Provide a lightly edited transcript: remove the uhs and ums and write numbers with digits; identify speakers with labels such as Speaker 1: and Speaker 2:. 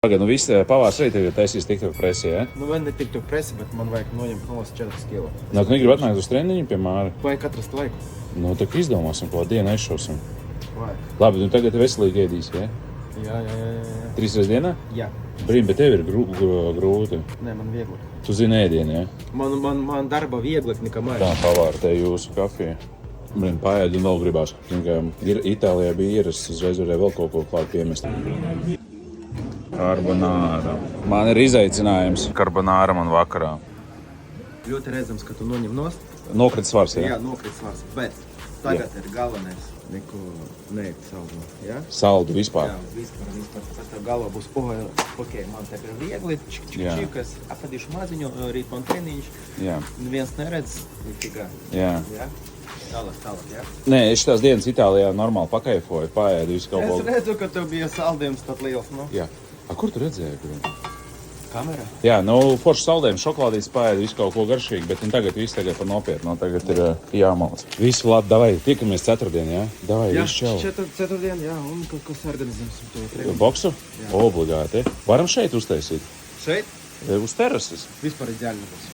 Speaker 1: Pagaid, nu viss pavārs arī tev taisīs TikTok presi, ja?
Speaker 2: Nu, man ne TikTok presi, bet man vajag noņemt nost 4 kilo.
Speaker 1: Nā, tu negribi atnākt uz treniņu pie Māra?
Speaker 2: Vajag atrast laiku.
Speaker 1: Nu, tā kā izdomāsim, ko dienu aizšausim.
Speaker 2: Vajag.
Speaker 1: Labi, nu tagad veselīgi ēdīsi, ja?
Speaker 2: Jā.
Speaker 1: 3 reizes dienā?
Speaker 2: Jā.
Speaker 1: Brīn, bet tev ir grūti.
Speaker 2: Nē, man viegli.
Speaker 1: Tu zini ēdienu, ja?
Speaker 2: Man darba vieglāk nekā
Speaker 1: Tā,
Speaker 2: mājās.
Speaker 1: pavāra te jūsu kafija. Brīn, paēd un vēl gribās. Itālijā bija ierasts, uzreiz varēja vēl kaut ko klāt piemest. Karbonāra. Man ir izaicinājums. Karbonāra man vakarā.
Speaker 2: Ļoti redzams, ka tu noņem nost.
Speaker 1: Nokrit svars, ja?
Speaker 2: Jā, nokrīt svars. Bet tagad ir galvenais. Neko neēst saldu. Jā?
Speaker 1: Saldu vispār.
Speaker 2: Jā, vispār. Pēc tev galvā būs, ok, man te ir viegli, es apēdīšu maziņu, rīt man treniņš.
Speaker 1: Jā.
Speaker 2: Viens neredz, nifigā.
Speaker 1: Jā.
Speaker 2: Jā? Tālāk, jā?
Speaker 1: Nē, es šitās dienas Itālijā normāli pakaifoju, paēdu visu kaut ko.
Speaker 2: Es redzu, ka tev bija saldējums tad liels, nu.
Speaker 1: Jā. A, kur tu redzēji?
Speaker 2: Kamera?
Speaker 1: Jā, nu, forši saldējums, šokolādīs paēdu visu kaut ko garšīgu, bet tagad viss tagad par nopietnu, tagad ir jāmalc. Visu labi, davai, tiekamies ceturtdien, jā? Davai,
Speaker 2: Jā,
Speaker 1: visu čau.
Speaker 2: ceturtdien, jā, un kaut kas organizēsim to treniņu.
Speaker 1: Boksu?
Speaker 2: Jā.
Speaker 1: Obligāti. Varam šeit uztaisīt.
Speaker 2: Šeit?
Speaker 1: Uz terases.
Speaker 2: Vispār ideāli būs.